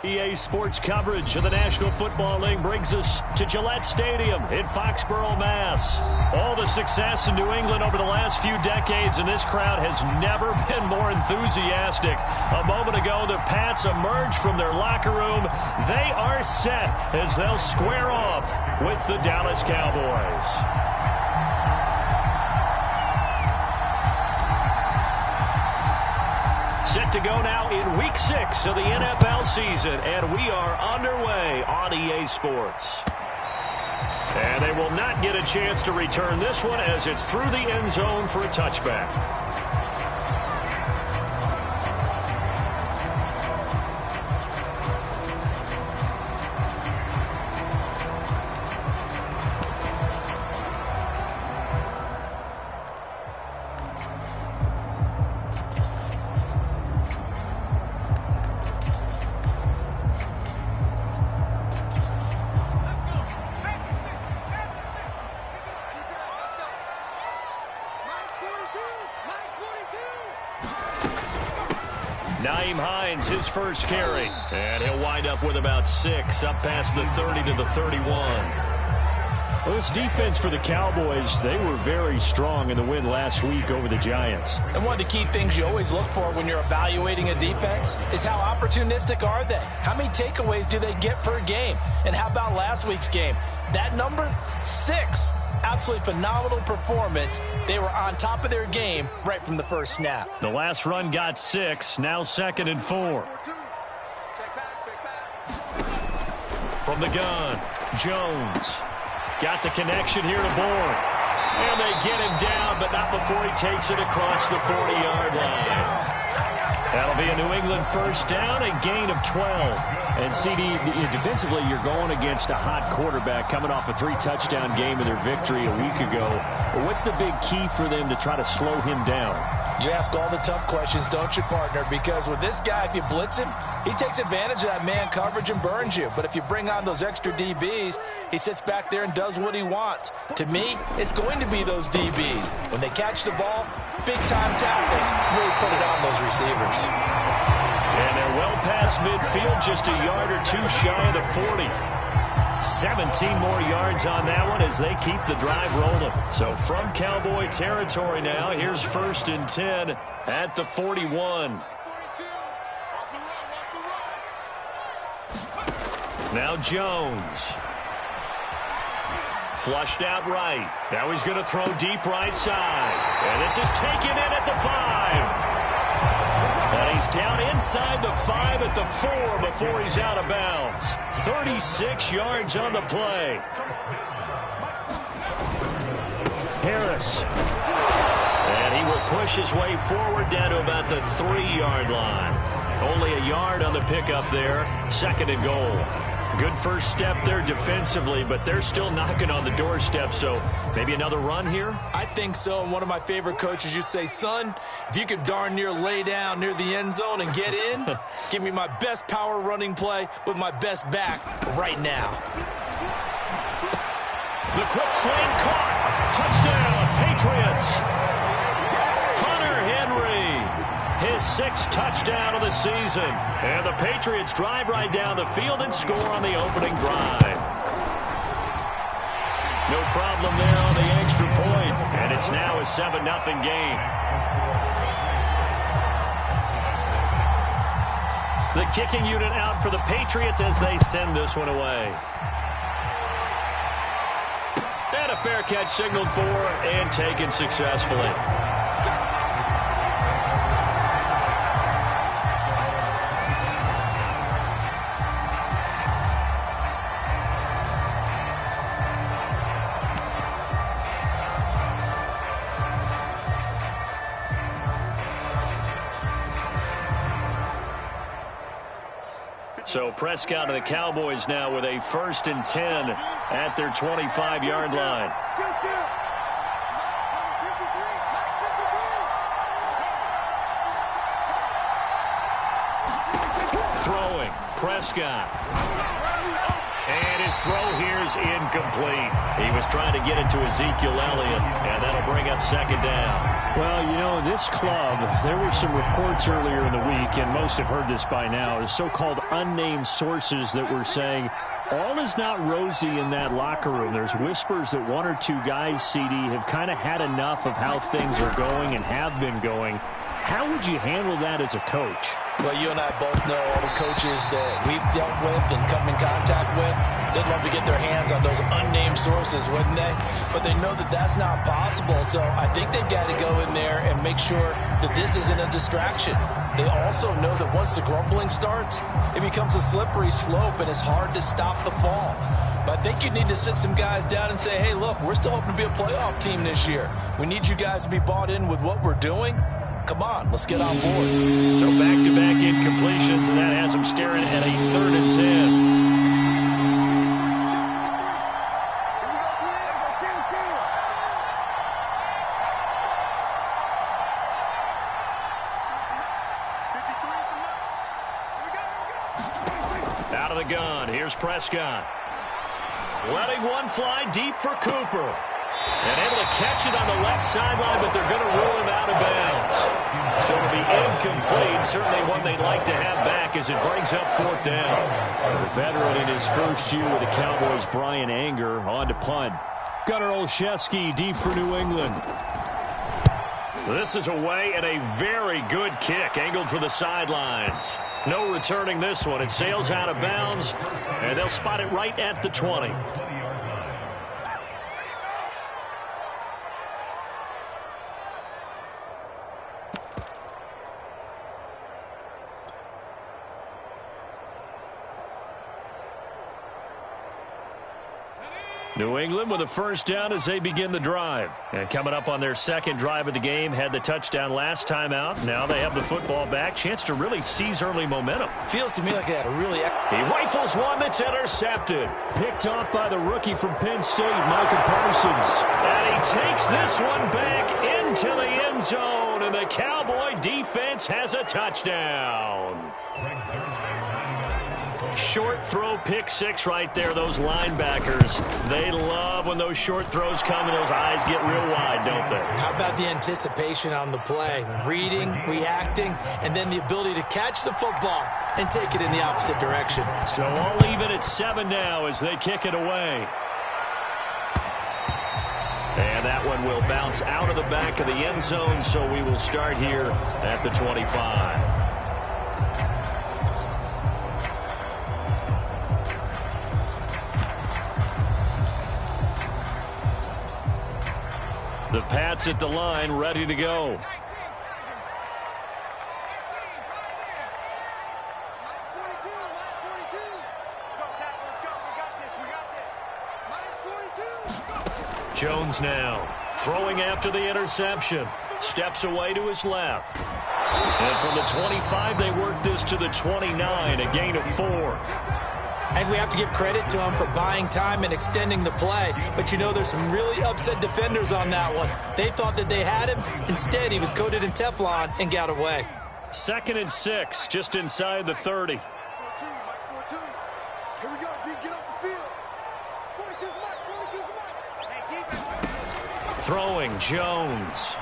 EA Sports coverage of the National Football League brings us to Gillette Stadium in Foxborough, Mass. All the success in New England over the last few decades, and this crowd has never been more enthusiastic. A moment ago, the Pats emerged from their locker room. They are set as they'll square off with the Dallas Cowboys. Set to go now in Week 6 of the NFL season, and we are underway on EA Sports. And they will not get a chance to return this one as it's through the end zone for a touchback. His first carry, and he'll wind up with about 6, up past the 30 to the 31. Well, this defense for the Cowboys, they were very strong in the win last week over the Giants. And one of the key things you always look for when you're evaluating a defense is how opportunistic are they? How many takeaways do they get per game? And how about last week's game? That number, 6. Absolutely phenomenal performance. They were on top of their game right from the first snap. The last run got 6, now 2nd and 4. From the gun, Jones. Got the connection here to Bourne. And they get him down, but not before he takes it across the 40-yard line. That'll be a New England first down, a gain of 12. And, CD, defensively, you're going against a hot quarterback coming off a 3-touchdown game in their victory a week ago. What's the big key for them to try to slow him down? You ask all the tough questions, don't you, partner? Because with this guy, if you blitz him, he takes advantage of that man coverage and burns you. But if you bring on those extra DBs, he sits back there and does what he wants. To me, it's going to be those DBs. When they catch the ball, big-time tackles really put it on those receivers. And they're well past midfield, just a yard or two shy of the 40. 17 more yards on that one as they keep the drive rolling. So from Cowboy territory now, here's 1st and 10 at the 41. Now Jones. Flushed out right. Now he's going to throw deep right side. And this is taken in at the 5. And he's down inside the 5 at the 4 before he's out of bounds. 36 yards on the play. Harris. And he will push his way forward down to about the 3-yard line. Only a yard on the pickup there. 2nd and goal. Good first step there defensively, but they're still knocking on the doorstep, so maybe another run here? I think so, and one of my favorite coaches used to say, son, if you can darn near lay down near the end zone and get in, give me my best power running play with my best back right now. The quick slant caught. Touchdown, Patriots. His 6th touchdown of the season. And the Patriots drive right down the field and score on the opening drive. No problem there on the extra point. And it's now a 7-0 game. The kicking unit out for the Patriots as they send this one away. And a fair catch signaled for and taken successfully. So Prescott and the Cowboys now with a 1st and 10 at their 25-yard line. Throwing, Prescott. And his throw here is incomplete. He was trying to get it to Ezekiel Elliott, and that'll bring up second down. Well, you know, this club, there were some reports earlier in the week, and most have heard this by now, the so-called unnamed sources that were saying all is not rosy in that locker room. There's whispers that one or two guys, CD, have kind of had enough of how things are going and have been going. How would you handle that as a coach? Well, you and I both know all the coaches that we've dealt with and come in contact with. They'd love to get their hands on those unnamed sources, wouldn't they? But they know that that's not possible, so I think they've got to go in there and make sure that this isn't a distraction. They also know that once the grumbling starts, it becomes a slippery slope, and it's hard to stop the fall. But I think you need to sit some guys down and say, hey, look, we're still hoping to be a playoff team this year. We need you guys to be bought in with what we're doing. Come on, let's get on board. So back-to-back incompletions, and that has them staring at a 3rd and 10. Out of the gun, here's Prescott. Letting one fly deep for Cooper. And able to catch it on the left sideline, but they're going to rule him out of bounds. So it'll be incomplete. Certainly one they'd like to have back as it brings up 4th down. The veteran in his first year with the Cowboys, Brian Anger, on to punt. Gunnar Olszewski deep for New England. This is away and a very good kick, angled for the sidelines. No returning this one. It sails out of bounds, and they'll spot it right at the 20. New England with a first down as they begin the drive. And coming up on their second drive of the game, had the touchdown last time out. Now they have the football back. Chance to really seize early momentum. Feels to me like they had a really... He rifles one that's intercepted. Picked off by the rookie from Penn State, Micah Parsons. And he takes this one back into the end zone. And the Cowboy defense has a touchdown. Short throw, pick six right there. Those linebackers, they love when those short throws come and those eyes get real wide, don't they? How about the anticipation on the play? Reading, reacting, and then the ability to catch the football and take it in the opposite direction. So all even at 7 now as they kick it away. And that one will bounce out of the back of the end zone, so we will start here at the 25. The Pats at the line, ready to go. Jones now throwing after the interception. Steps away to his left. And from the 25, they work this to the 29, a gain of 4. And we have to give credit to him for buying time and extending the play. But, you know, there's some really upset defenders on that one. They thought that they had him. Instead, he was coated in Teflon and got away. 2nd and 6, just inside the 30. Here we go, D. Get off the field. 42's mark. Throwing, Jones.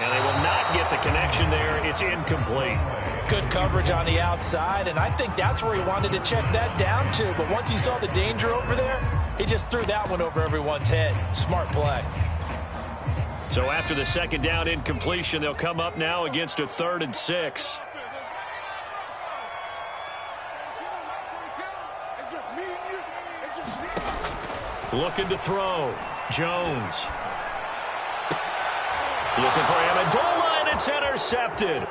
And they will not get the connection there. It's incomplete. Good coverage on the outside, and I think that's where he wanted to check that down to. But once he saw the danger over there, he just threw that one over everyone's head. Smart play. So after the second down incompletion, they'll come up now against a 3rd and 6. Looking to throw. Jones. Looking for Amendola, and it's intercepted.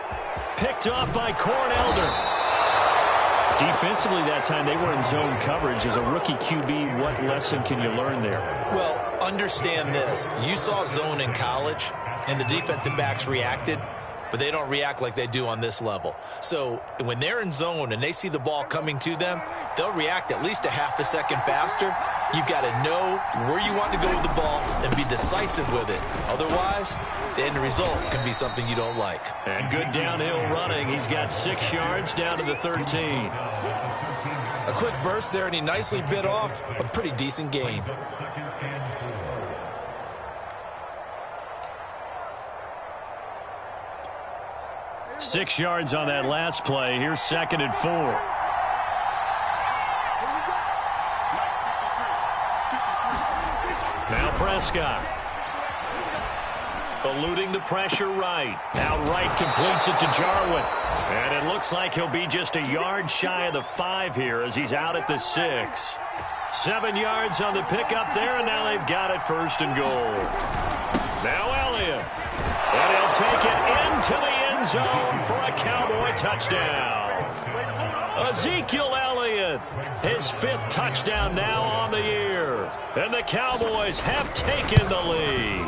Picked off by Corn Elder. Defensively that time, they were in zone coverage. As a rookie QB, what lesson can you learn there? Well, understand this. You saw zone in college, and the defensive backs reacted, but they don't react like they do on this level. So when they're in zone and they see the ball coming to them, they'll react at least a half a second faster. You've got to know where you want to go with the ball and be decisive with it. Otherwise, the end result can be something you don't like. And good downhill running. He's got 6 yards down to the 13. A quick burst there, and he nicely bit off a pretty decent gain. Six yards on that last play. Here's 2nd and 4. Now Prescott. Eluding the pressure right. Now Wright completes it to Jarwin. And it looks like he'll be just a yard shy of the 5 here as he's out at the 6. 7 yards on the pickup there, and now they've got it 1st and goal. Now Elliott. And he'll take it into the end zone for a Cowboy touchdown. Ezekiel Elliott, his 5th touchdown now on the year. And the Cowboys have taken the lead.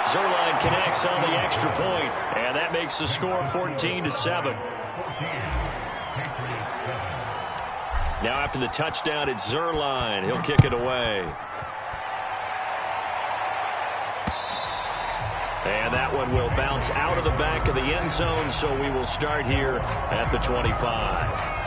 Zerline connects on the extra point, and that makes the score 14-7. Now after the touchdown, it's Zerline. He'll kick it away. And that one will bounce out of the back of the end zone, so we will start here at the 25.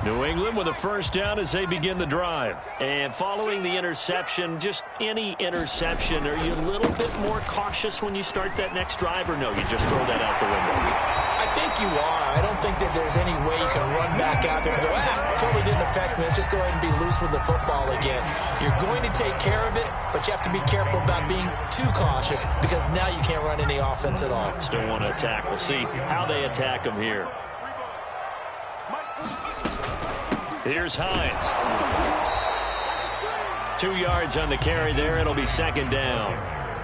New England with a 1st down as they begin the drive. And following the interception, just any interception, are you a little bit more cautious when you start that next drive, or no, you just throw that out the window? I think you are. I don't think that there's any way you can run back out there and go, totally didn't affect me. Let's just go ahead and be loose with the football again. You're going to take care of it, but you have to be careful about being too cautious because now you can't run any offense at all. Still want to attack. We'll see how they attack them here. Here's Hines. 2 yards on the carry there. It'll be 2nd down.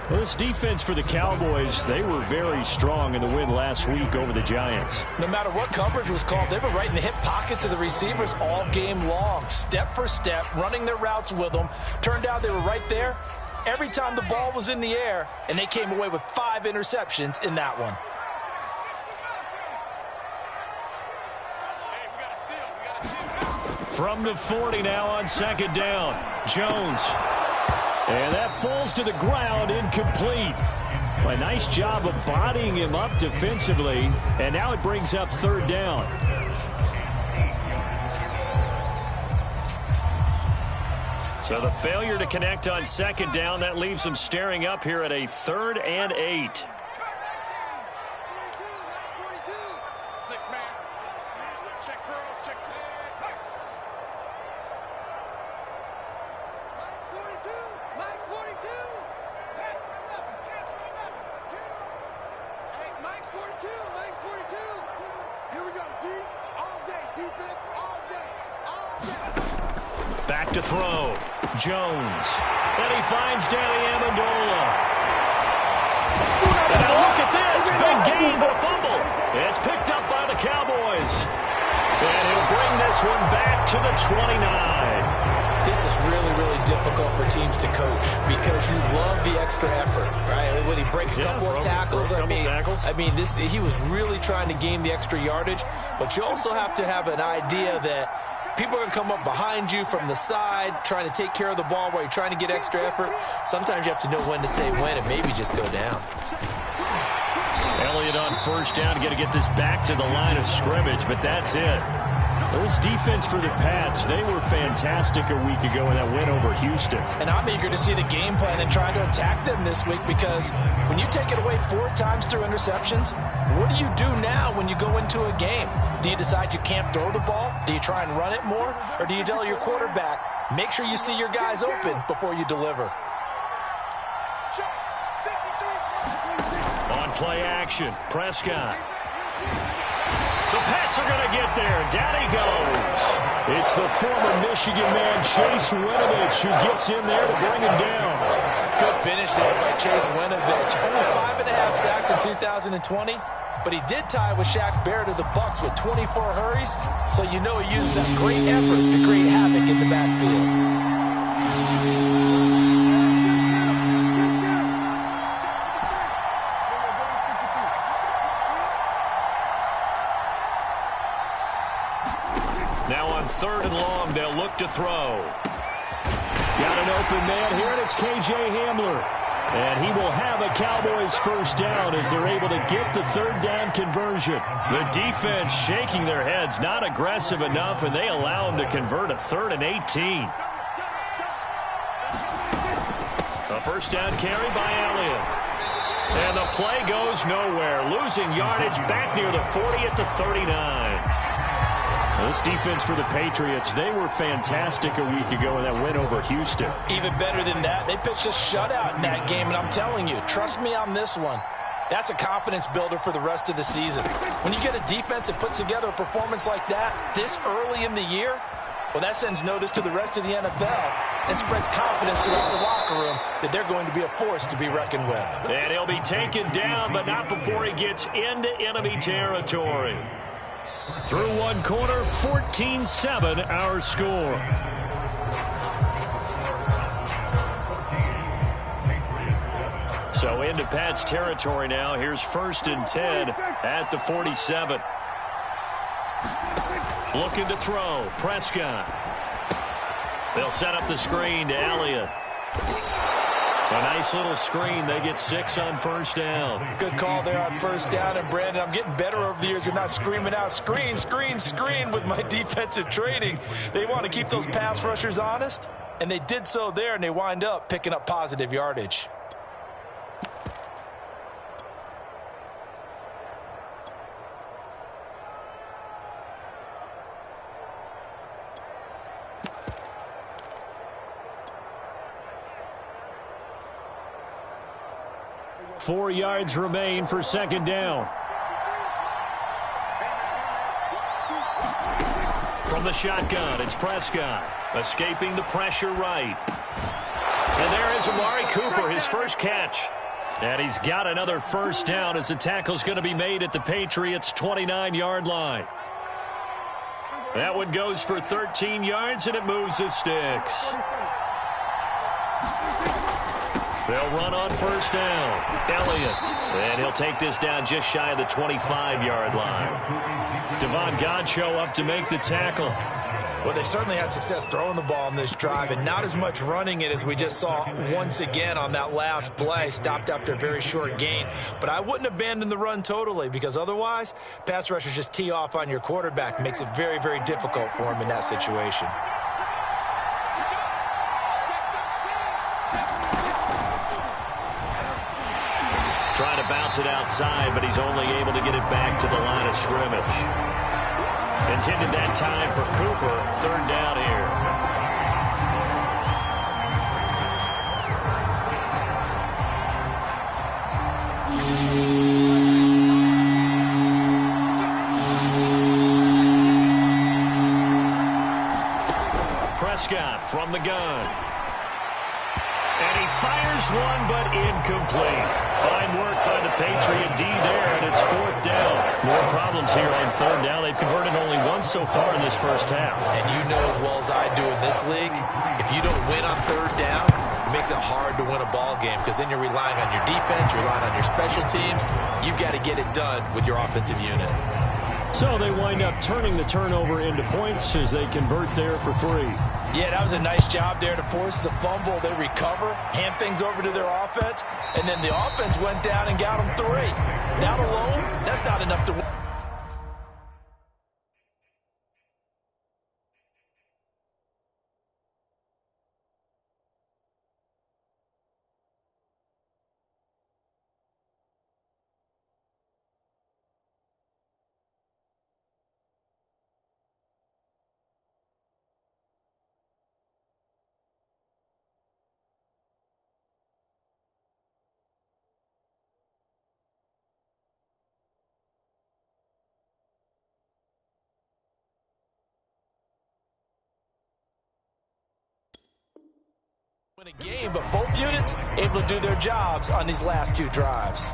Well, this defense for the Cowboys, they were very strong in the win last week over the Giants. No matter what coverage was called, they were right in the hip pockets of the receivers all game long, step for step, running their routes with them. Turned out they were right there every time the ball was in the air, and they came away with 5 interceptions in that one. From the 40 now on 2nd down. Jones. And that falls to the ground, incomplete. A nice job of bodying him up defensively. And now it brings up 3rd down. So the failure to connect on 2nd down, that leaves them staring up here at a 3rd and 8. 6-man. Check girls, check. Max 42. Max 42. Hey, Max 42. Max 42. Here we go. D all day. Defense all day. All day. Back to throw. Jones. And he finds Danny Amendola. And now look at this. Big gain, but a fumble. It's picked up by the Cowboys. And he'll bring this one back to the 29. This is really, really difficult for teams to coach because you love the extra effort, right? Would he break a couple of tackles? I mean, he was really trying to gain the extra yardage, but you also have to have an idea that people are going to come up behind you from the side trying to take care of the ball while you're trying to get extra effort. Sometimes you have to know when to say when and maybe just go down. Elliott on 1st down, got to get this back to the line of scrimmage, but that's it. This defense for the Pats, they were fantastic a week ago in that win over Houston. And I'm eager to see the game plan and try to attack them this week because when you take it away 4 times through interceptions, what do you do now when you go into a game? Do you decide you can't throw the ball? Do you try and run it more? Or do you tell your quarterback, make sure you see your guys open before you deliver? On play action, Prescott. The Pats are going to get there. Down he goes. It's the former Michigan man, Chase Winovich, who gets in there to bring him down. Good finish there by Chase Winovich. Only 5.5 sacks in 2020, but he did tie with Shaq Barrett of the Bucs with 24 hurries, so you know he uses that great effort to create havoc in the backfield. Now on 3rd and long, they'll look to throw. Got an open man here, and it's K.J. Hamler. And he will have a Cowboys first down as they're able to get the 3rd down conversion. The defense shaking their heads, not aggressive enough, and they allow them to convert a 3rd and 18. A first down carry by Elliott. And the play goes nowhere. Losing yardage back near the 40 at the 39. This defense for the Patriots, they were fantastic a week ago in that win over Houston. Even better than that, they pitched a shutout in that game, and I'm telling you, trust me on this one. That's a confidence builder for the rest of the season. When you get a defense that puts together a performance like that this early in the year, well, that sends notice to the rest of the NFL and spreads confidence throughout the locker room that they're going to be a force to be reckoned with. And he'll be taken down, but not before he gets into enemy territory. Through one quarter, 14-7 our score. So into Pat's territory now. Here's 1st and 10 at the 47. Looking to throw. Prescott. They'll set up the screen to Elliott. A nice little screen. They get 6 on first down. Good call there on first down. And, Brandon, I'm getting better over the years and not screaming out, screen, screen, screen with my defensive training. They want to keep those pass rushers honest, and they did so there, and they wind up picking up positive yardage. Four yards remain for 2nd down. From the shotgun, it's Prescott. Escaping the pressure right. And there is Amari Cooper, his first catch. And he's got another first down as the tackle's going to be made at the Patriots' 29-yard line. That one goes for 13 yards, and it moves the sticks. They'll run on first down. Elliott. And he'll take this down just shy of the 25-yard line. Devon Godchaux up to make the tackle. Well, they certainly had success throwing the ball in this drive and not as much running it as we just saw once again on that last play. Stopped after a very short gain. But I wouldn't abandon the run totally because otherwise, pass rushers just tee off on your quarterback. Makes it very, very difficult for him in that situation. Trying to bounce it outside, but he's only able to get it back to the line of scrimmage. Intended that time for Cooper. 3rd down here. Prescott from the gun. And he fires one, but incomplete. Fine work by the Patriot D there, and it's 4th down. More problems here on 3rd down. They've converted only once so far in this first half. And you know as well as I do in this league, if you don't win on 3rd down, it makes it hard to win a ball game because then you're relying on your defense, you're relying on your special teams. You've got to get it done with your offensive unit. So they wind up turning the turnover into points as they convert there for 3. Yeah, that was a nice job there to force the fumble. They recover, hand things over to their offense, and then the offense went down and got them 3. That alone, that's not enough to win. Win a game, but both units able to do their jobs on these last 2 drives.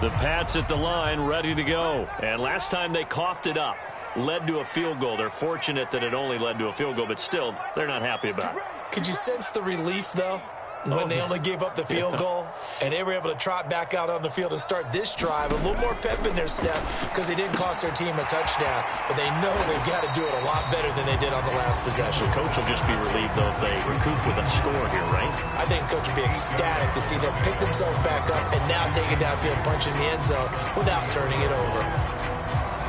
The Pats at the line, ready to go. And last time they coughed it up, led to a field goal. They're fortunate that it only led to a field goal, but still, they're not happy about it. Could you sense the relief, though? when they only gave up the field goal, and they were able to trot back out on the field and start this drive. A little more pep in their step because they didn't cost their team a touchdown, but they know they've got to do it a lot better than they did on the last possession. The coach will just be relieved, though, if they recoup with a score here, right? I think coach will be ecstatic to see them pick themselves back up and now take it downfield, punch in the end zone without turning it over.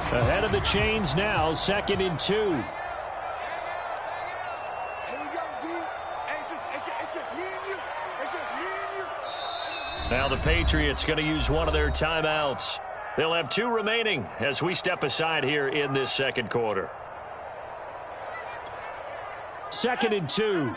Ahead of the chains now, 2nd and 2. Now the Patriots going to use one of their timeouts. They'll have 2 remaining as we step aside here in this second quarter. 2nd and 2.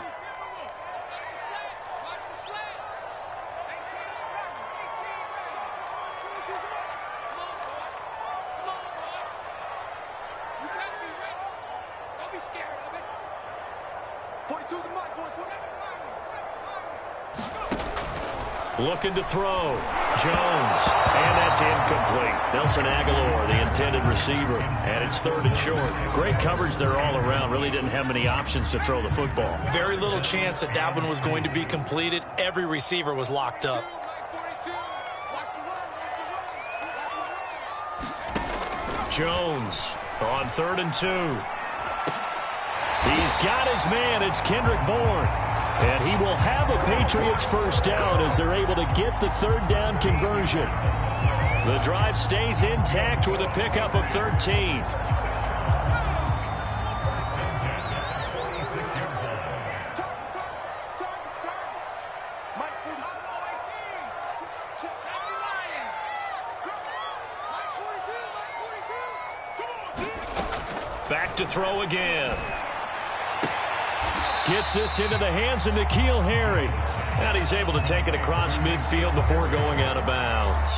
Looking to throw. Jones. And that's incomplete. Nelson Aguilar, the intended receiver. And it's 3rd and short. Great coverage there all around. Really didn't have many options to throw the football. Very little chance that that one was going to be completed. Every receiver was locked up. Jones on 3rd and 2. He's got his man. It's Kendrick Bourne. And he will have a Patriots first down as they're able to get the 3rd down conversion. The drive stays intact with a pickup of 13. Back to throw again. Gets this into the hands of N'Keal Harry. And he's able to take it across midfield before going out of bounds.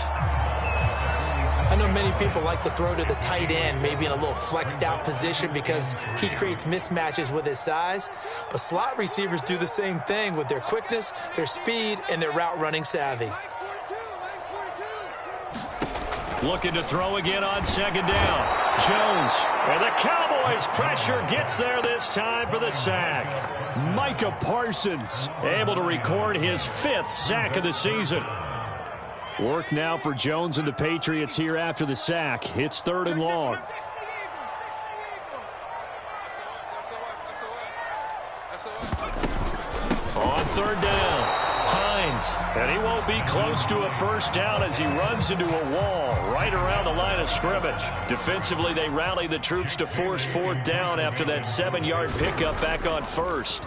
I know many people like to throw to the tight end, maybe in a little flexed out position because he creates mismatches with his size. But slot receivers do the same thing with their quickness, their speed, and their route running savvy. Looking to throw again on 2nd down. Jones. And the Cowboys pressure gets there this time for the sack. Micah Parsons able to record his 5th sack of the season. Work now for Jones and the Patriots here after the sack. It's 3rd and long. On 3rd down. And he won't be close to a first down as he runs into a wall right around the line of scrimmage. Defensively, they rally the troops to force 4th down after that 7-yard pickup back on 1st.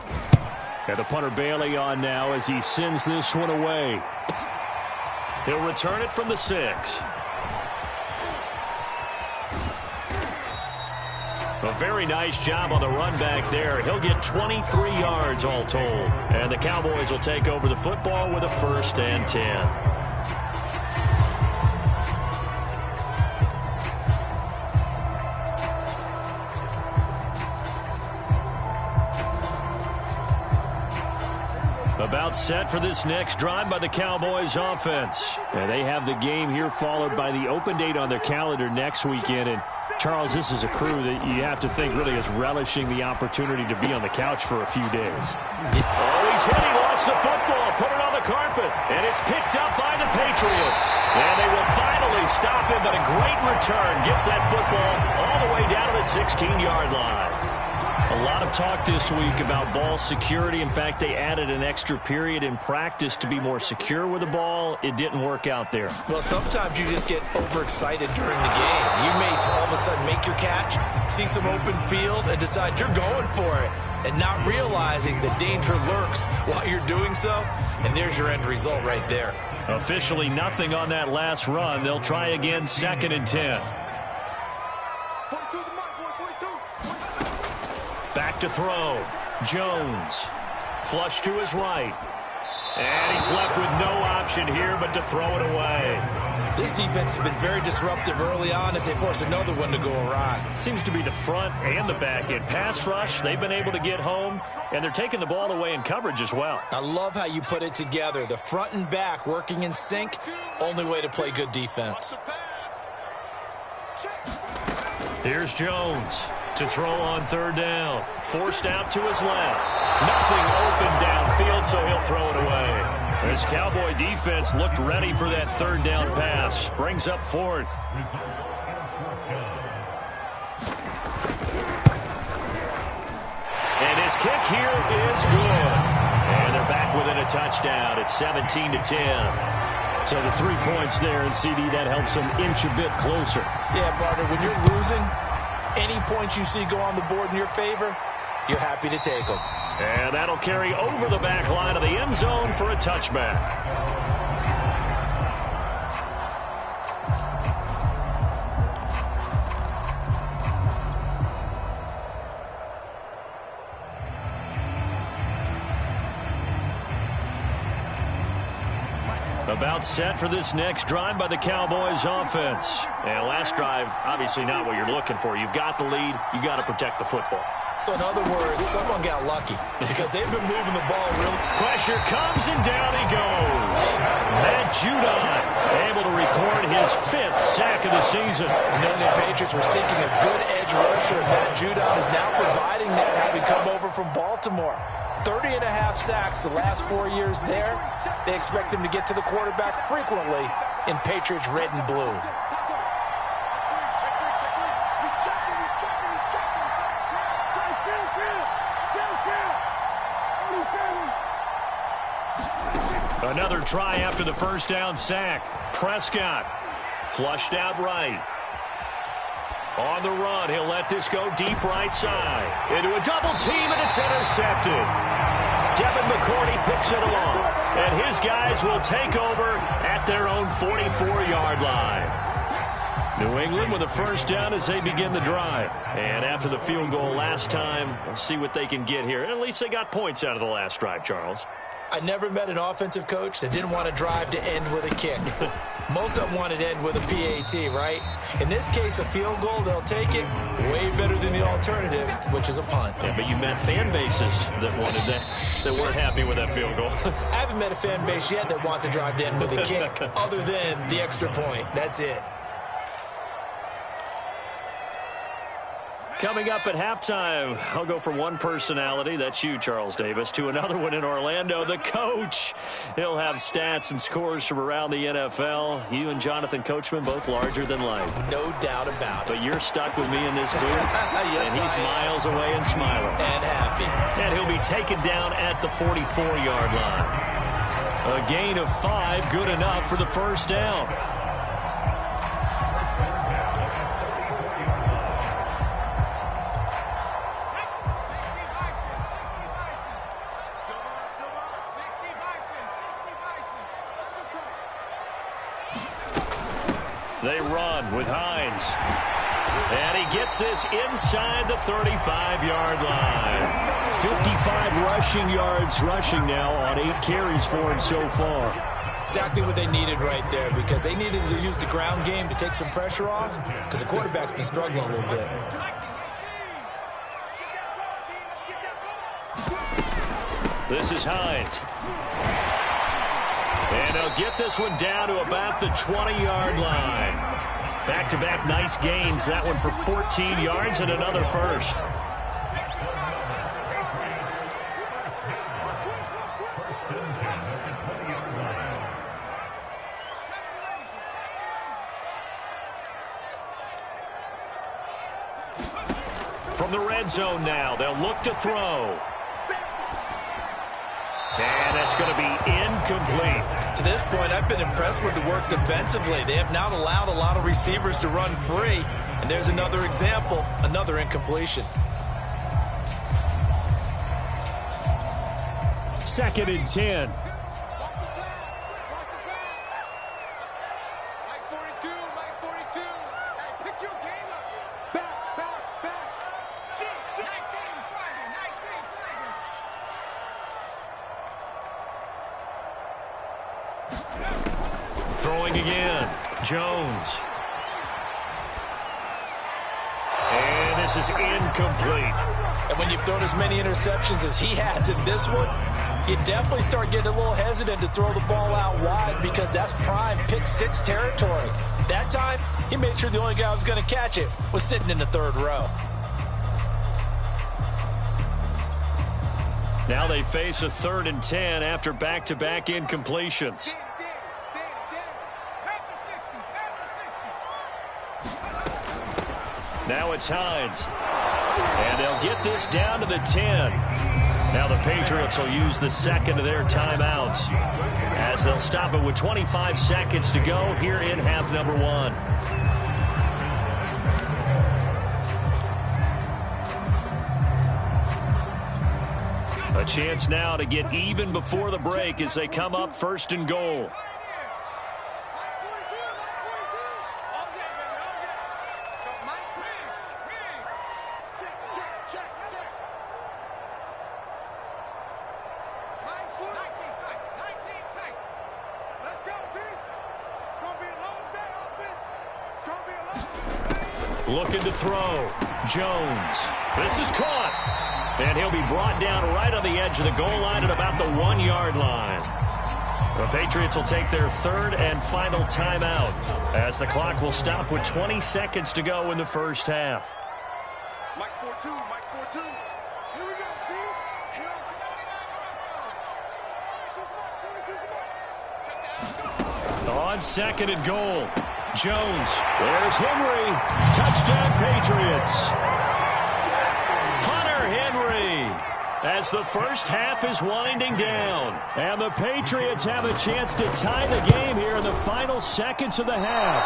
And the punter Bailey on now as he sends this one away. He'll return it from the 6. A very nice job on the run back there. He'll get 23 yards all told. And the Cowboys will take over the football with a 1st and 10. About set for this next drive by the Cowboys offense. And they have the game here followed by the open date on their calendar next weekend. And Charles, this is a crew that you have to think really is relishing the opportunity to be on the couch for a few days. Oh, he's hit. He lost the football. Put it on the carpet. And it's picked up by the Patriots. And they will finally stop him, but a great return gets that football all the way down to the 16-yard line. A lot of talk this week about ball security. In fact, they added an extra period in practice to be more secure with the ball. It didn't work out there. Well, sometimes you just get overexcited during the game. You may all of a sudden make your catch, see some open field, and decide you're going for it, and not realizing the danger lurks while you're doing so. And there's your end result right there. Officially nothing on that last run. They'll try again, 2nd and 10. Back to throw. Jones. Flush to his right. And he's left with no option here but to throw it away. This defense has been very disruptive early on as they force another one to go awry. Seems to be the front and the back end. Pass rush, they've been able to get home, and they're taking the ball away in coverage as well. I love how you put it together. The front and back working in sync, only way to play good defense. Here's Jones. To throw on third down. Forced out to his left. Nothing open downfield, so he'll throw it away. This Cowboy defense looked ready for that third down pass. Brings up fourth. And his kick here is good. And they're back within a touchdown. It's 17-10. So the 3 points there, and CD, that helps them inch a bit closer. Yeah, partner, when you're losing, any points you see go on the board in your favor, you're happy to take them. And that'll carry over the back line of the end zone for a touchback. About set for this next drive by the Cowboys offense. And last drive, obviously not what you're looking for. You've got the lead. You got to protect the football. So in other words, someone got lucky because they've been moving the ball really. Pressure comes and down he goes. Matt Judon able to record his 5th sack of the season. The New England Patriots were seeking a good edge rusher. Matt Judon is now providing that, having come over from Baltimore. 30.5 sacks the last 4 years there. They expect him to get to the quarterback frequently in Patriots red and blue. Another try after the first down sack. Prescott flushed out right. On the run, he'll let this go deep right side. Into a double team, and it's intercepted. Devin McCourty picks it along. And his guys will take over at their own 44-yard line. New England with a first down as they begin the drive. And after the field goal last time, we'll see what they can get here. At least they got points out of the last drive, Charles. I never met an offensive coach that didn't want to drive to end with a kick. Most of them wanted to end with a PAT, right? In this case, a field goal, they'll take it way better than the alternative, which is a punt. Yeah, but you met fan bases that wanted that weren't happy with that field goal. I haven't met a fan base yet that wants to drive to end with a kick, other than the extra point. That's it. Coming up at halftime, I'll go from one personality, that's you, Charles Davis, to another one in Orlando, the coach. He'll have stats and scores from around the NFL. You and Jonathan Coachman, both larger than life. No doubt about it. But you're stuck with me in this booth, yes, and he's miles away and smiling. And happy. And he'll be taken down at the 44-yard line. A gain of 5, good enough for the first down. They run with Hines. And he gets this inside the 35-yard line. 55 rushing yards rushing now on 8 carries for him so far. Exactly what they needed right there, because they needed to use the ground game to take some pressure off, because the quarterback's been struggling a little bit. This is Hines. And they'll get this one down to about the 20-yard line. Back-to-back nice gains. That one for 14 yards and another first. From the red zone now, they'll look to throw. And that's going to be incomplete. To this point, I've been impressed with the work defensively. They have not allowed a lot of receivers to run free. And there's another example, another incompletion. 2nd and 10. Throwing again, Jones. And this is incomplete. And when you've thrown as many interceptions as he has in this one, you definitely start getting a little hesitant to throw the ball out wide, because that's prime pick-6 territory. That time, he made sure the only guy who was going to catch it was sitting in the 3rd row. Now they face a 3rd and 10 after back-to-back incompletions. Now it's Hines. And they'll get this down to the 10. Now the Patriots will use the second of their timeouts as they'll stop it with 25 seconds to go here in half number 1. A chance now to get even before the break as they come up 1st and goal. Looking to throw. Jones. This is caught. And he'll be brought down right on the edge of the goal line at about the 1-yard line. The Patriots will take their 3rd and final timeout as the clock will stop with 20 seconds to go in the first half. Mike's 4-2, Mike's 4-2. Here we go, team. On 2nd and goal. Jones. There's Henry. Touchdown, Patriots. Hunter Henry. As the first half is winding down. And the Patriots have a chance to tie the game here in the final seconds of the half.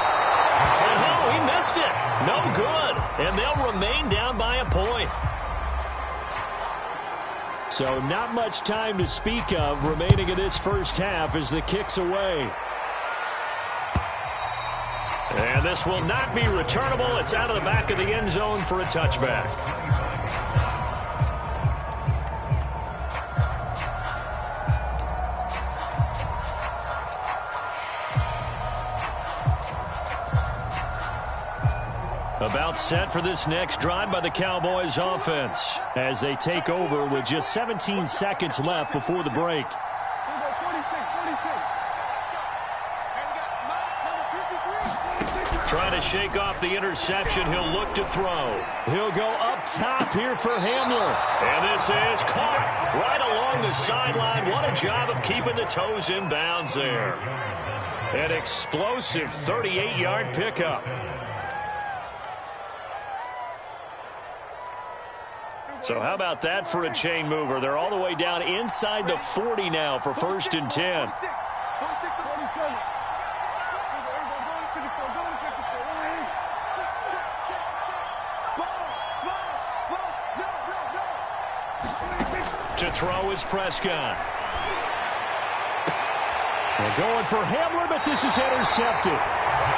And no, he missed it. No good. And they'll remain down by a point. So not much time to speak of remaining in this first half as the kick's away. And this will not be returnable. It's out of the back of the end zone for a touchback. About set for this next drive by the Cowboys offense as they take over with just 17 seconds left before the break. Trying to shake off the interception. He'll look to throw. He'll go up top here for Hamler. And this is caught right along the sideline. What a job of keeping the toes in bounds there. An explosive 38-yard pickup. So how about that for a chain mover? They're all the way down inside the 40 now for 1st and 10. To throw is Prescott. They're going for Hamler, but this is intercepted.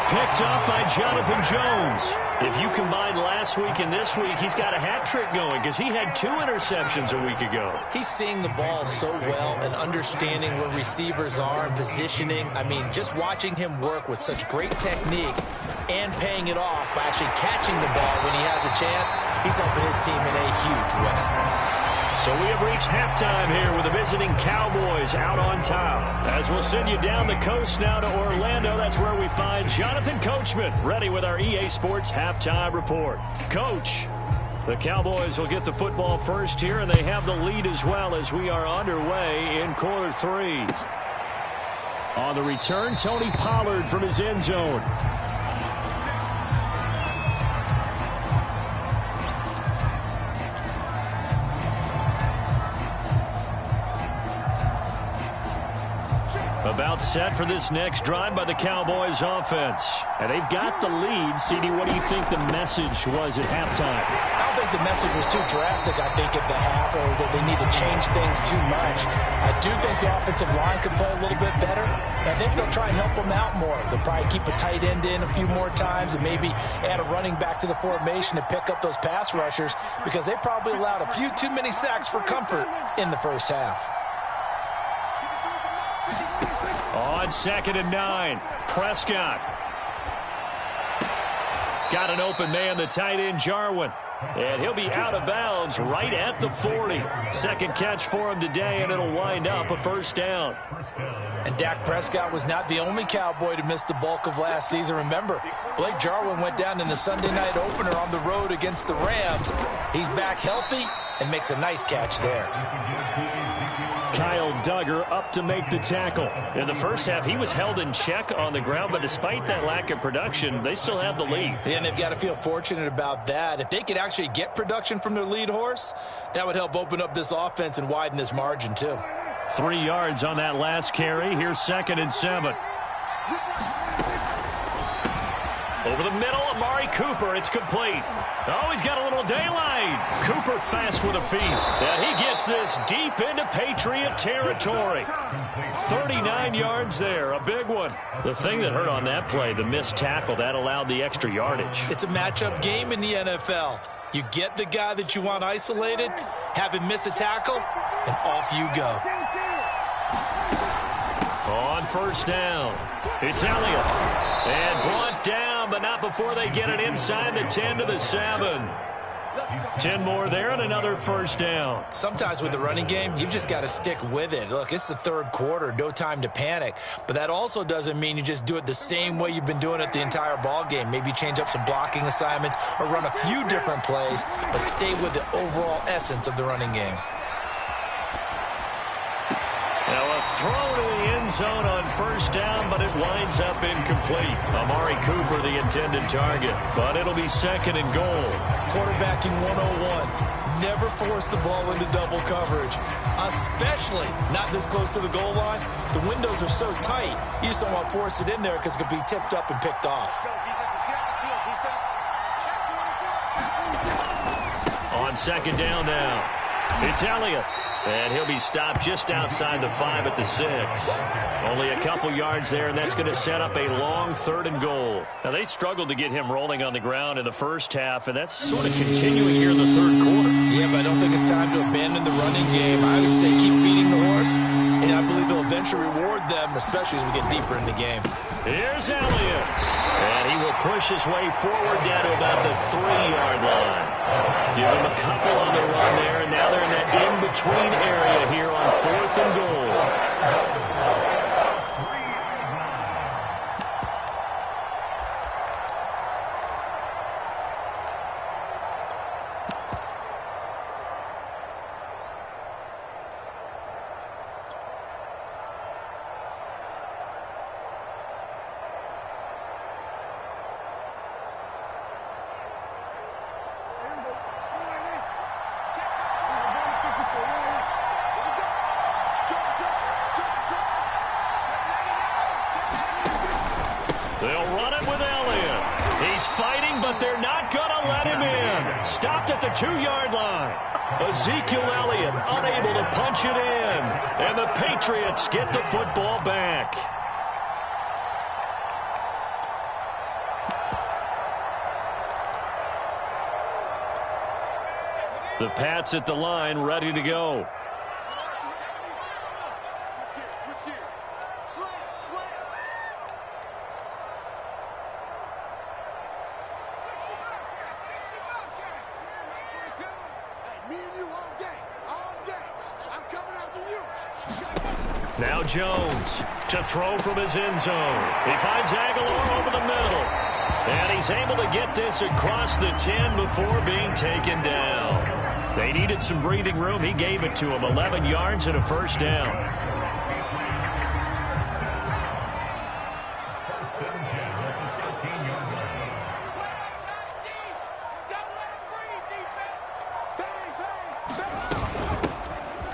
Picked up by Jonathan Jones. If you combine last week and this week, he's got a hat trick going because he had 2 interceptions a week ago. He's seeing the ball so well and understanding where receivers are and positioning. I mean, just watching him work with such great technique and paying it off by actually catching the ball when he has a chance, he's helping his team in a huge way. So we have reached halftime here with the visiting Cowboys out on top. As we'll send you down the coast now to Orlando, that's where we find Jonathan Coachman ready with our EA Sports halftime report. Coach, the Cowboys will get the football first here, and they have the lead as well as we are underway in quarter 3. On the return, Tony Pollard from his end zone. About set for this next drive by the Cowboys offense. And they've got the lead. CD, what do you think the message was at halftime? I don't think the message was too drastic, I think, at the half, or that they need to change things too much. I do think the offensive line could play a little bit better. I think they'll try and help them out more. They'll probably keep a tight end in a few more times and maybe add a running back to the formation to pick up those pass rushers because they probably allowed a few too many sacks for comfort in the first half. On 2nd and 9, Prescott. Got an open man, the tight end, Jarwin. And he'll be out of bounds right at the 40. Second catch for him today, and it'll wind up a first down. And Dak Prescott was not the only Cowboy to miss the bulk of last season. Remember, Blake Jarwin went down in the Sunday night opener on the road against the Rams. He's back healthy and makes a nice catch there. Kyle Duggar up to make the tackle. In the first half, he was held in check on the ground, but despite that lack of production, they still have the lead. And they've got to feel fortunate about that. If they could actually get production from their lead horse, that would help open up this offense and widen this margin too. 3 yards on that last carry. Here's 2nd and 7. Over the middle, Amari Cooper. It's complete. Oh, he's got a little daylight. Cooper fast with the feet. And he gets this deep into Patriot territory. 39 yards there, a big one. The thing that hurt on that play, the missed tackle, that allowed the extra yardage. It's a matchup game in the NFL. You get the guy that you want isolated, have him miss a tackle, and off you go. On 1st down, it's Elliott. And brought down, but not before they get it inside the 10 to the 7. 10 more there and another 1st down. Sometimes with the running game, you've just got to stick with it. Look, it's the 3rd quarter, no time to panic. But that also doesn't mean you just do it the same way you've been doing it the entire ball game. Maybe change up some blocking assignments or run a few different plays, but stay with the overall essence of the running game. Now a throw to the end zone on 1st down, but it winds up incomplete. Amari Cooper, the intended target, but it'll be 2nd and goal. Quarterbacking 101. Never force the ball into double coverage, especially not this close to the goal line. The windows are so tight, you just don't want to force it in there because it could be tipped up and picked off. On 2nd down now, it's Elliott. And he'll be stopped just outside the 5 at the 6. Only a couple yards there, and that's going to set up a long 3rd and goal. Now, they struggled to get him rolling on the ground in the first half, and that's sort of continuing here in the 3rd quarter. Yeah, but I don't think it's time to abandon the running game. I would say keep feeding the horse, and I believe he'll eventually reward them, especially as we get deeper in the game. Here's Elliott. And he will push his way forward down to about the 3-yard line. Give him a couple on the run there, and now they're in that in-between area here on 4th and goal. They'll run it with Elliott. He's fighting, but they're not going to let him in. Stopped at the 2-yard line. Ezekiel Elliott unable to punch it in. And the Patriots get the football back. The Pats at the line, ready to go. Now Jones to throw from his end zone. He finds Aguilar over the middle. And he's able to get this across the 10 before being taken down. They needed some breathing room. He gave it to him. 11 yards and a 1st down.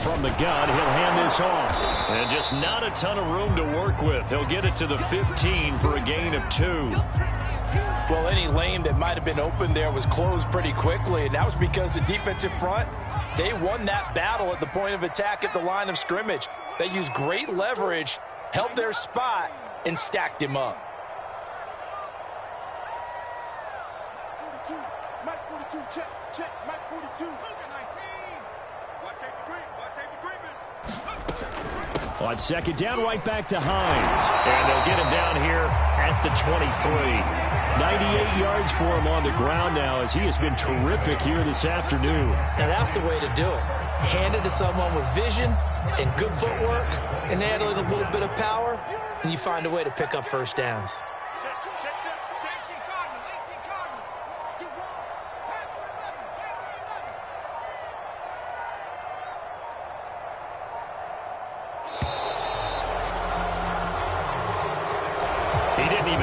From the gun, he'll hand this off. And just not a ton of room to work with. He'll get it to the 15 for a gain of 2. Well, any lane that might have been open there was closed pretty quickly, and that was because the defensive front, they won that battle at the point of attack at the line of scrimmage. They used great leverage, held their spot, and stacked him up. 42, Mike 42, check, Mike 42. Watch safety creep, watch safety creeping. On 2nd down, right back to Hines. And they'll get him down here at the 23. 98 yards for him on the ground now as he has been terrific here this afternoon. Now that's the way to do it. Hand it to someone with vision and good footwork and add a little bit of power, and you find a way to pick up 1st downs.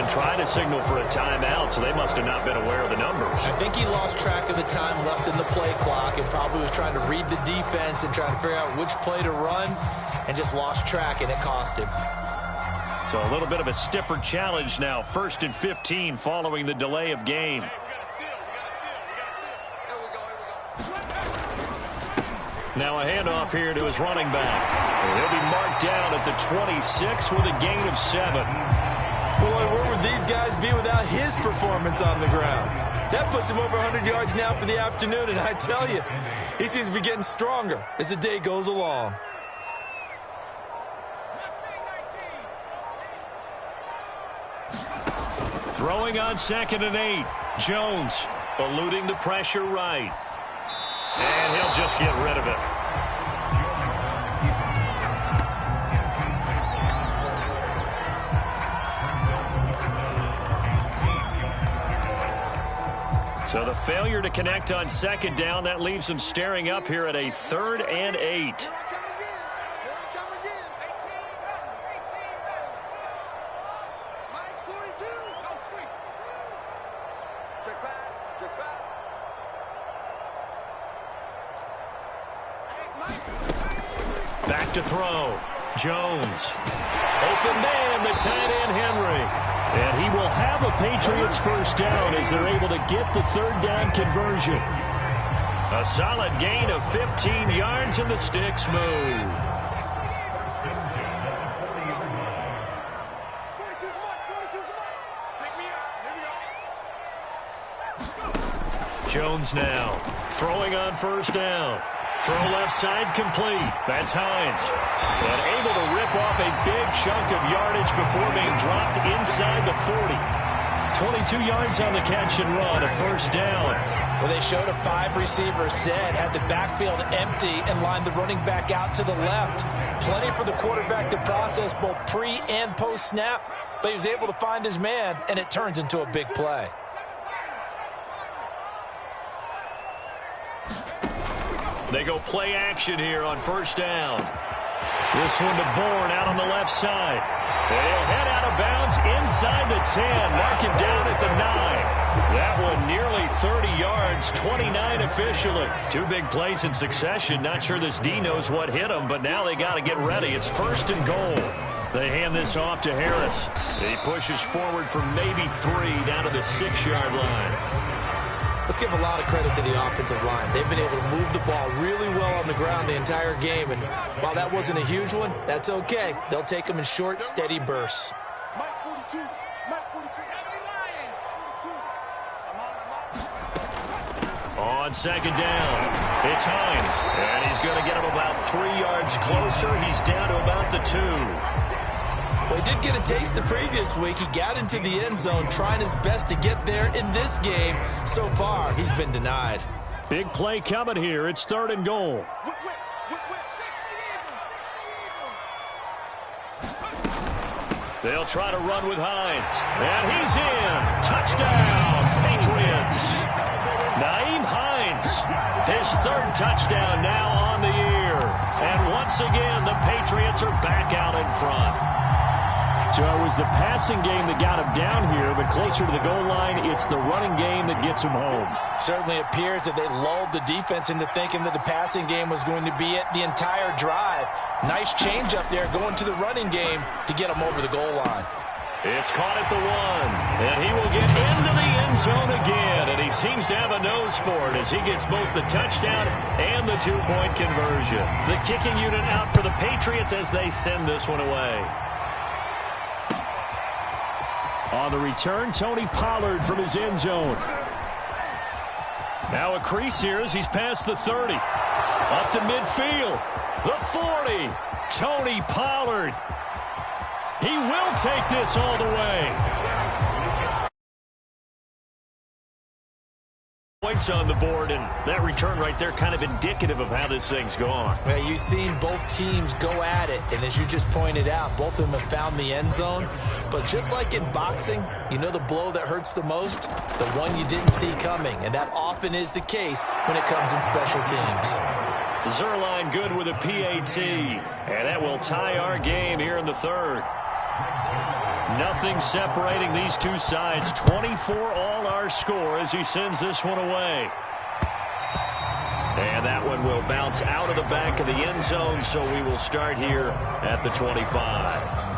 and trying to signal for a timeout, so they must have not been aware of the numbers. I think he lost track of the time left in the play clock and probably was trying to read the defense and trying to figure out which play to run and just lost track, and it cost him. So a little bit of a stiffer challenge now. 1st and 15 following the delay of game. Now a handoff here to his running back. He'll be marked down at the 26 with a gain of 7. Boy, where would these guys be without his performance on the ground? That puts him over 100 yards now for the afternoon, and I tell you, he seems to be getting stronger as the day goes along. Throwing on 2nd and 8. Jones eluding the pressure right. And he'll just get rid of it. So the failure to connect on 2nd down, that leaves him staring up here at a 3rd and 8. Back to throw. Jones. Open man, the tight end, Henry. And he will have a Patriots first down as they're able to get the 3rd down conversion. A solid gain of 15 yards, and the sticks move. Jones now throwing on 1st down. Throw left side complete. That's Hines. And able to rip off a big chunk of yardage before being dropped inside the 40. 22 yards on the catch and run, a 1st down. Well, they showed a 5-receiver set, had the backfield empty, and lined the running back out to the left. Plenty for the quarterback to process both pre- and post-snap, but he was able to find his man, and it turns into a big play. They go play action here on 1st down. This one to Bourne out on the left side. They'll head out of bounds inside the 10. Mark him down at the 9. That one nearly 30 yards, 29 officially. 2 big plays in succession. Not sure this D knows what hit him, but now they got to get ready. It's 1st and goal. They hand this off to Harris. He pushes forward for maybe 3 down to the 6-yard line. Let's give a lot of credit to the offensive line. They've been able to move the ball really well on the ground the entire game, and while that wasn't a huge one, that's okay. They'll take them in short, steady bursts. On 2nd down, it's Hines, and he's going to get him about 3 yards closer. He's down to about the 2. Well, he did get a taste the previous week. He got into the end zone, trying his best to get there in this game. So far, he's been denied. Big play coming here. It's 3rd and goal. They'll try to run with Hines. And he's in. Touchdown, Patriots. Nyheim Hines, his 3rd touchdown now on the year. And once again, the Patriots are back out in front. So it was the passing game that got him down here, but closer to the goal line, it's the running game that gets him home. Certainly appears that they lulled the defense into thinking that the passing game was going to be it the entire drive. Nice change up there going to the running game to get him over the goal line. It's caught at the 1, and he will get into the end zone again, and he seems to have a nose for it as he gets both the touchdown and the 2-point conversion. The kicking unit out for the Patriots as they send this one away. On the return, Tony Pollard from his end zone. Now a crease here as he's past the 30. Up to midfield. The 40. Tony Pollard. He will take this all the way. Points on the board, and that return right there kind of indicative of how this thing's gone. Well, you've seen both teams go at it, and as you just pointed out, both of them have found the end zone. But just like in boxing, you know the blow that hurts the most? The one you didn't see coming, and that often is the case when it comes in special teams. Zerline good with a PAT, and that will tie our game here in the 3rd. Nothing separating these two sides. 24 all our score as he sends this one away. And that one will bounce out of the back of the end zone, so we will start here at the 25.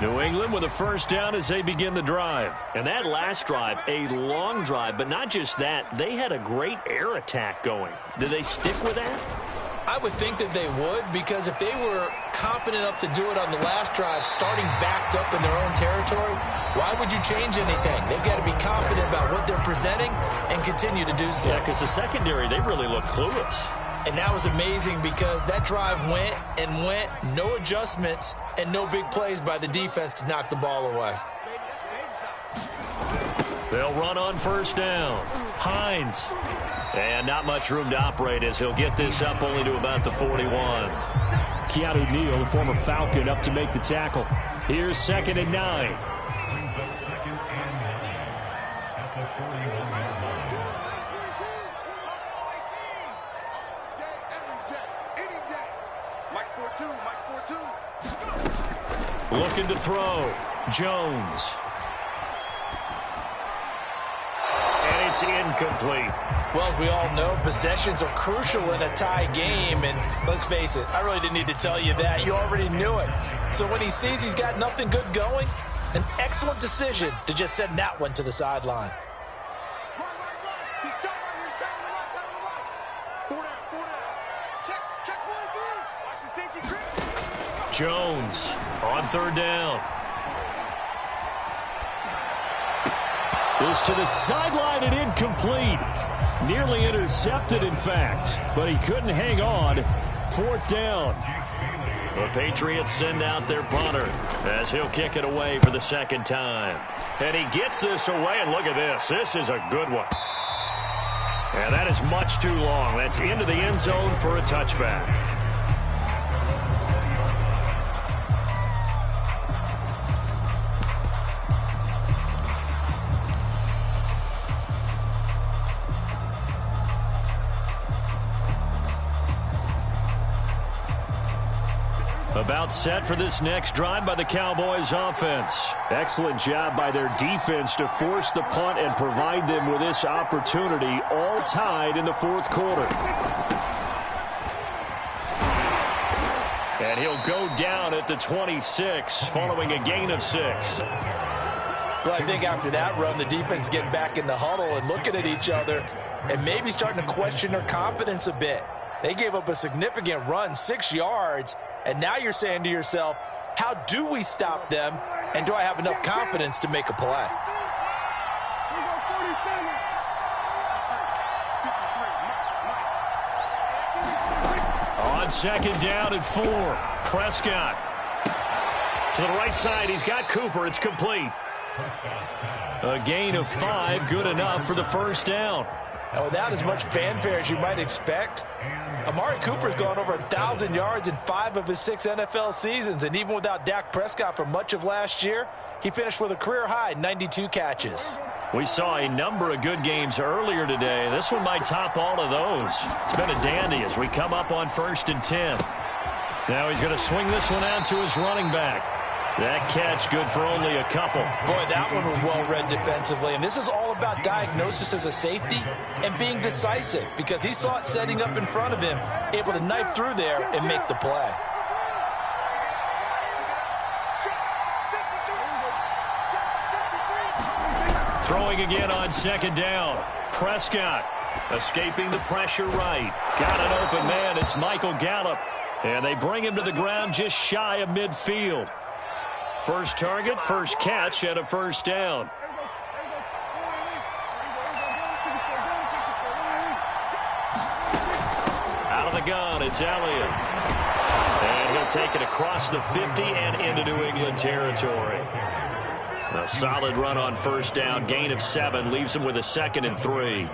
New England with a first down as they begin the drive. And that last drive, a long drive, but not just that. They had a great air attack going. Did they stick with that? I would think that they would, because if they were confident enough to do it on the last drive, starting backed up in their own territory, why would you change anything? They've got to be confident about what they're presenting and continue to do so. Yeah, because the secondary, they really look clueless. And that was amazing because that drive went and went, no adjustments, and no big plays by the defense to knock the ball away. They'll run on first down. Hines. And not much room to operate as he'll get this up only to about the 41. Keanu Neal, the former Falcon, up to make the tackle. Here's 2nd and 9. Looking to throw. Jones. And it's incomplete. Well, as we all know, possessions are crucial in a tie game. And let's face it, I really didn't need to tell you that. You already knew it. So when he sees he's got nothing good going, an excellent decision to just send that one to the sideline. Jones on 3rd down. This to the sideline and incomplete. Nearly intercepted, in fact, but he couldn't hang on. 4th down. The Patriots send out their punter as he'll kick it away for the 2nd time. And he gets this away, and look at this. This is a good one. And that is much too long. That's into the end zone for a touchback. About set for this next drive by the Cowboys offense. Excellent job by their defense to force the punt and provide them with this opportunity, all tied in the 4th quarter. And he'll go down at the 26 following a gain of 6. Well, I think after that run, the defense is getting back in the huddle and looking at each other and maybe starting to question their confidence a bit. They gave up a significant run, 6 yards. And now you're saying to yourself, how do we stop them? And do I have enough confidence to make a play? On 2nd down and 4. Prescott. To the right side, he's got Cooper. It's complete. A gain of 5, good enough for the 1st down. And without as much fanfare as you might expect, Amari Cooper's gone over 1,000 yards in 5 of his 6 NFL seasons. And even without Dak Prescott for much of last year, he finished with a career-high 92 catches. We saw a number of good games earlier today. This one might top all of those. It's been a dandy as we come up on 1st and 10. Now he's going to swing this one out to his running back. That catch good for only a couple. Boy, that one was well read defensively. And this is all about diagnosis as a safety and being decisive, because he saw it setting up in front of him, able to knife through there and make the play. Throwing again on 2nd down. Prescott escaping the pressure right. Got an open man. It's Michael Gallup. And they bring him to the ground just shy of midfield. First target, first catch, and a 1st down. Out of the gun, it's Elliott. And he'll take it across the 50 and into New England territory. A solid run on 1st down, gain of 7, leaves him with a 2nd and 3.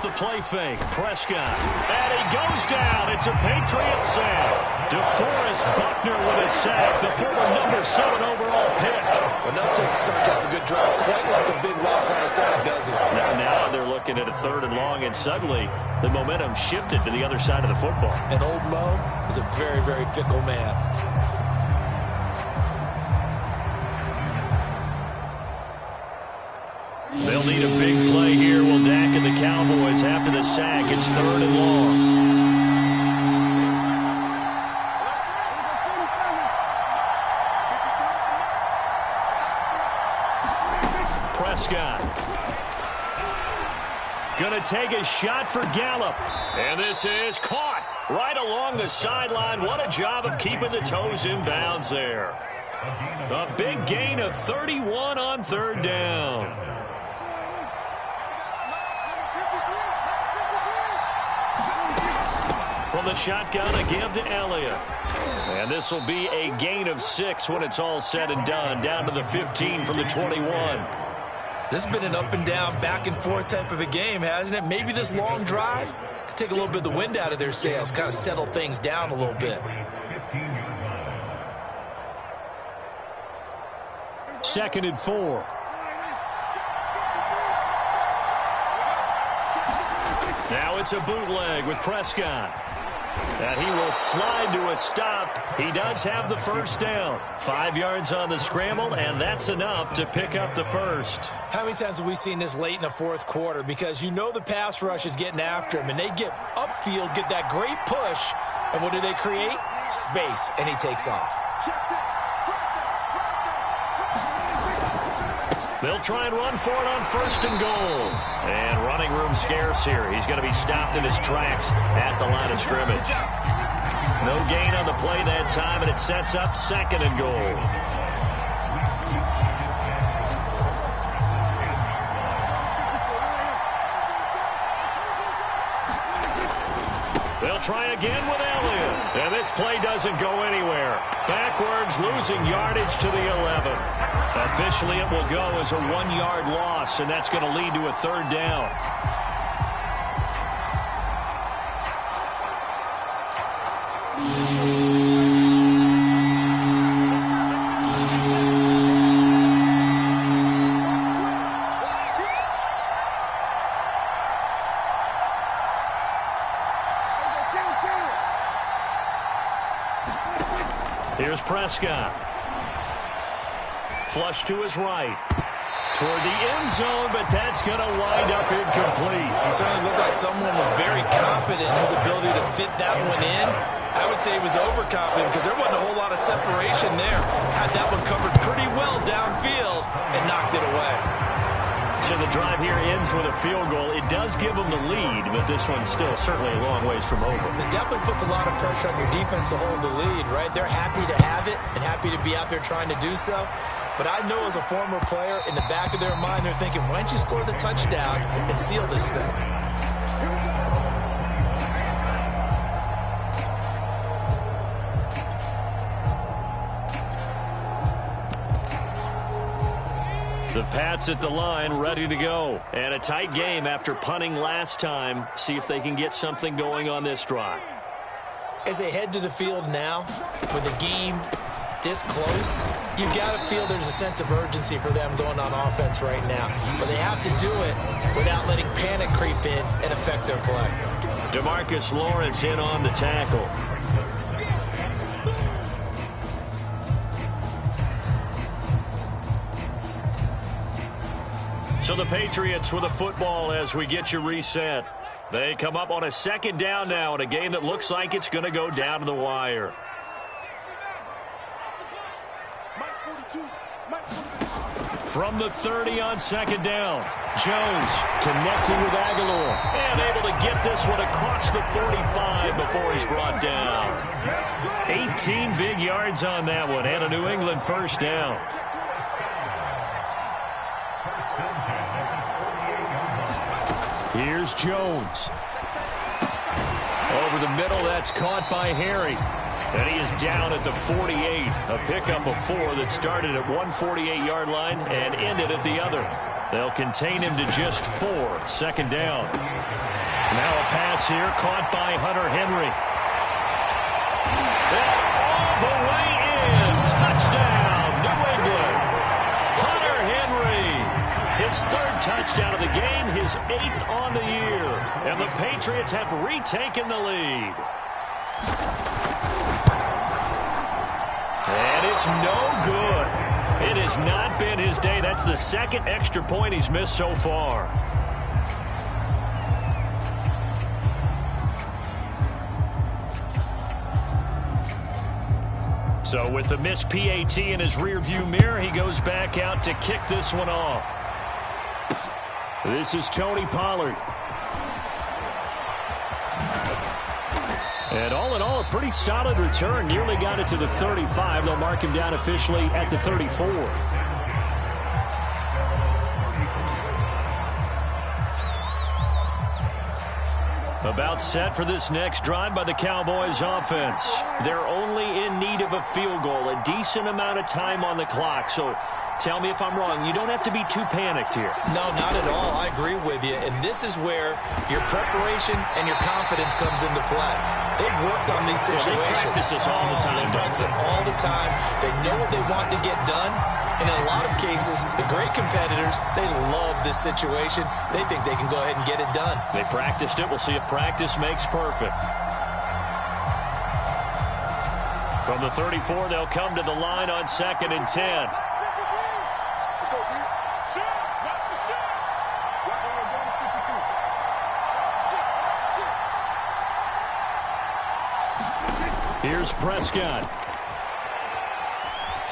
off the play fake. Prescott. And he goes down. It's a Patriots sack. DeForest Buckner with a sack. The former number 7 overall pick. Enough to start to have a good drive. Quite like a big loss on a sack, does it? Now they're looking at a 3rd and long, and suddenly the momentum shifted to the other side of the football. And old Mo is a very, very fickle man. They'll need a big play here. Will Dak and the Cowboys after the sack. It's 3rd and long. Prescott. Gonna take a shot for Gallup. And this is caught right along the sideline. What a job of keeping the toes in bounds there. A big gain of 31 on 3rd down. From the shotgun, a give to Elliott. And this will be a gain of 6 when it's all said and done. Down to the 15 from the 21. This has been an up and down, back and forth type of a game, hasn't it? Maybe this long drive could take a little bit of the wind out of their sails, kind of settle things down a little bit. 2nd and 4. Now it's a bootleg with Prescott. And he will slide to a stop. He does have the 1st down. 5 yards on the scramble, and that's enough to pick up the 1st. How many times have we seen this late in the 4th quarter? Because you know the pass rush is getting after him, and they get upfield, get that great push, and what do they create? Space, and he takes off. They'll try and run for it on 1st and goal. And running room scarce here. He's going to be stopped in his tracks at the line of scrimmage. No gain on the play that time, and it sets up 2nd and goal. They'll try again with Elliott. And this play doesn't go anywhere. Backwards, losing yardage to the 11. Officially, it will go as a 1-yard loss, and that's going to lead to a 3rd down. Here's Prescott. Flush to his right. Toward the end zone, but that's going to wind up incomplete. It certainly looked like someone was very confident in his ability to fit that one in. I would say he was overconfident because there wasn't a whole lot of separation there. Had that one covered pretty well downfield and knocked it away. So the drive here ends with a field goal. It does give them the lead, but this one's still certainly a long ways from over. It definitely puts a lot of pressure on your defense to hold the lead, right? They're happy to have it and happy to be out there trying to do so. But I know as a former player, in the back of their mind, they're thinking, why don't you score the touchdown and seal this thing? The Pats at the line, ready to go. And a tight game after punting last time. See if they can get something going on this drive. As they head to the field now, with the game this close, you've got to feel there's a sense of urgency for them going on offense right now. But they have to do it without letting panic creep in and affect their play. DeMarcus Lawrence in on the tackle. So the Patriots with a football as we get you reset. They come up on a 2nd down now in a game that looks like it's going to go down to the wire. From the 30 on 2nd down. Jones connecting with Aguilar. And able to get this one across the 45 before he's brought down. 18 big yards on that one and a New England 1st down. Here's Jones. Over the middle, that's caught by Harry. And he is down at the 48. A pickup of 4 that started at one 48-yard line and ended at the other. They'll contain him to just 4. 2nd down. Now a pass here caught by Hunter Henry. And all the way in. Touchdown, New England. Hunter Henry. His 3rd touchdown of the game, his 8th on the year. And the Patriots have retaken the lead. And it's no good. It has not been his day. That's the 2nd extra point he's missed so far. So with the missed PAT in his rearview mirror, he goes back out to kick this one off. This is Tony Pollard. And all in all, a pretty solid return. Nearly got it to the 35. They'll mark him down officially at the 34. About set for this next drive by the Cowboys offense. They're only in need of a field goal, a decent amount of time on the clock. So tell me if I'm wrong. You don't have to be too panicked here. No, not at all. I agree with you. And this is where your preparation and your confidence comes into play. They've worked on these situations. They practice this all the time. They practice it all the time. They know what they want to get done. And in a lot of cases, the great competitors, they love this situation. They think they can go ahead and get it done. They practiced it. We'll see if practice makes perfect. From the 34, they'll come to the line on 2nd and 10. Here's Prescott.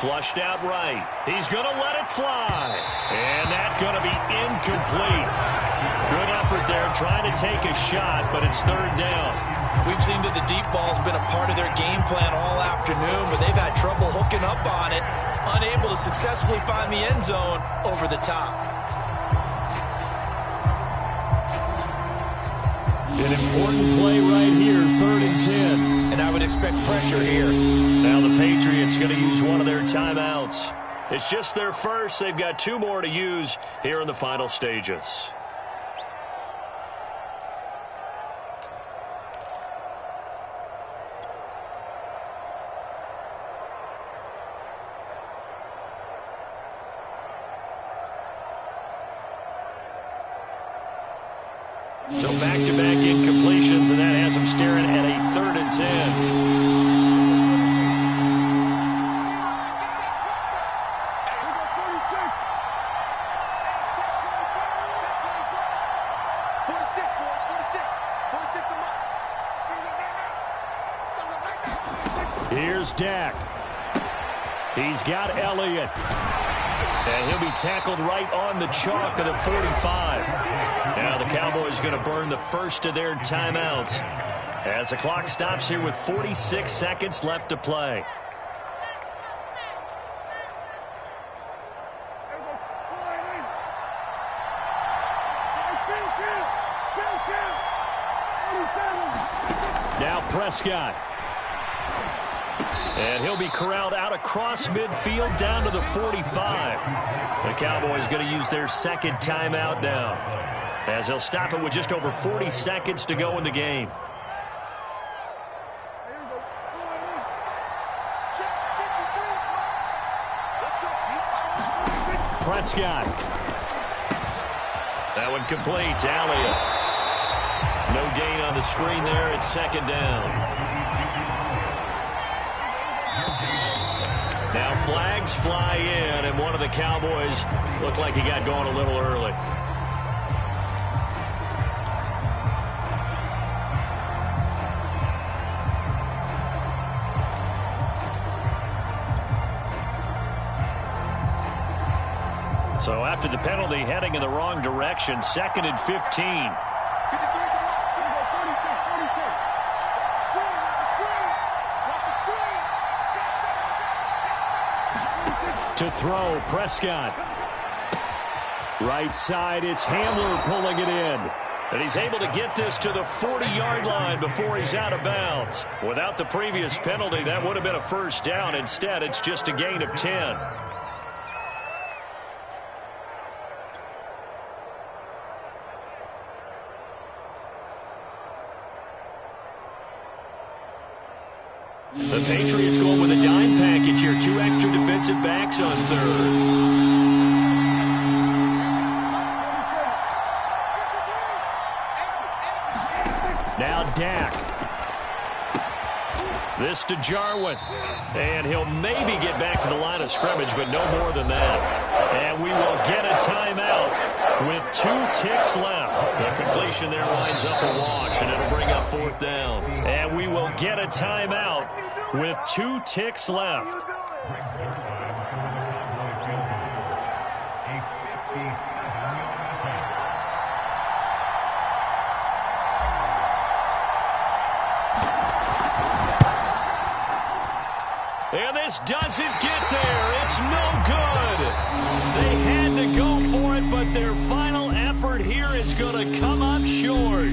Flushed out right. He's going to let it fly. And that's going to be incomplete. Good effort there trying to take a shot, but it's 3rd down. We've seen that the deep ball's been a part of their game plan all afternoon, but they've had trouble hooking up on it, unable to successfully find the end zone over the top. An important play right here, 3rd and 10. And I would expect pressure here. Now the Patriots going to use one of their timeouts. It's just their first. They've got 2 more to use here in the final stages. So back-to-back incompletions, and that has them staring at a 3rd and 10. Here's Dak. He's got Elliott. And he'll be tackled right on the chalk of the 45. Now the Cowboys going to burn the first of their timeouts as the clock stops here with 46 seconds left to play. Now Prescott. And he'll be corralled out across midfield down to the 45. The Cowboys going to use their 2nd timeout now, as they'll stop it with just over 40 seconds to go in the game. Prescott. That one complete. Elliott. No gain on the screen there. It's 2nd down. Now flags fly in, and one of the Cowboys looked like he got going a little early. So after the penalty, heading in the wrong direction, 2nd and 15. To throw, Prescott. Right side, it's Hamler pulling it in. And he's able to get this to the 40-yard line before he's out of bounds. Without the previous penalty, that would have been a 1st down. Instead, it's just a gain of 10. The Patriots going with a dime package here. 2 extra defensive backs on third. Now Dak. This to Jarwin. And he'll maybe get back to the line of scrimmage, but no more than that. And we will get a timeout with 2 ticks left. The completion there winds up a wash, and it'll bring up 4th down. And we will get a timeout with 2 ticks left. And this doesn't get there. It's no good. They had to go for it, but their final effort here is going to come up short.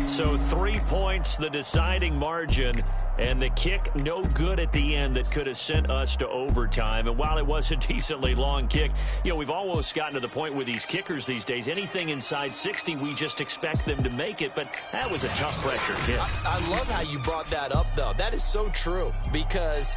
So 3 points, the deciding margin, and the kick no good at the end that could have sent us to overtime. And while it was a decently long kick, we've almost gotten to the point with these kickers these days. Anything inside 60, we just expect them to make it. But that was a tough pressure kick. I love how you brought that up, though. That is so true because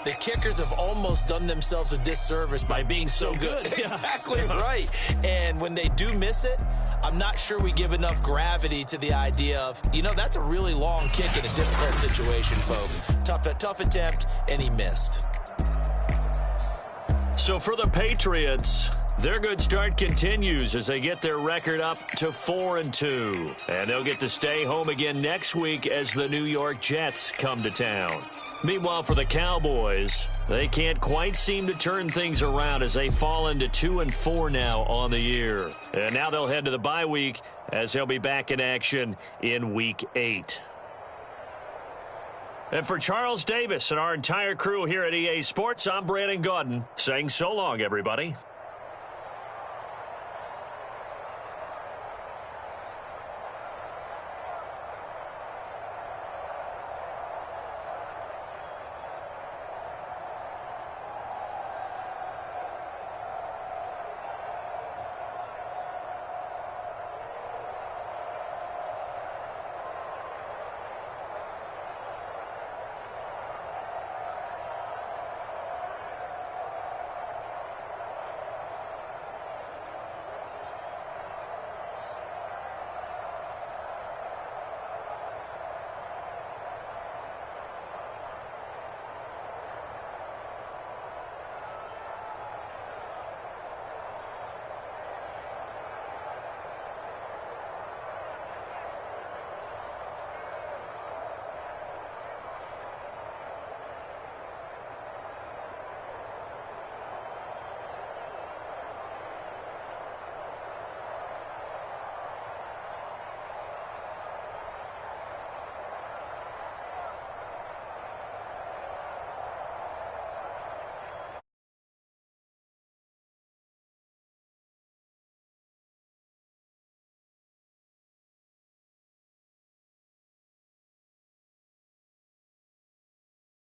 the kickers have almost done themselves a disservice by being so good. Exactly right. And when they do miss it, I'm not sure we give enough gravity to the idea of, that's a really long kick in a difficult situation, folks. Tough attempt, and he missed. So for the Patriots, their good start continues as they get their record up to 4-2. And they'll get to stay home again next week as the New York Jets come to town. Meanwhile, for the Cowboys, they can't quite seem to turn things around as they fall into 2-4 now on the year. And now they'll head to the bye week as they'll be back in action in Week 8. And for Charles Davis and our entire crew here at EA Sports, I'm Brandon Gaudin saying so long, everybody.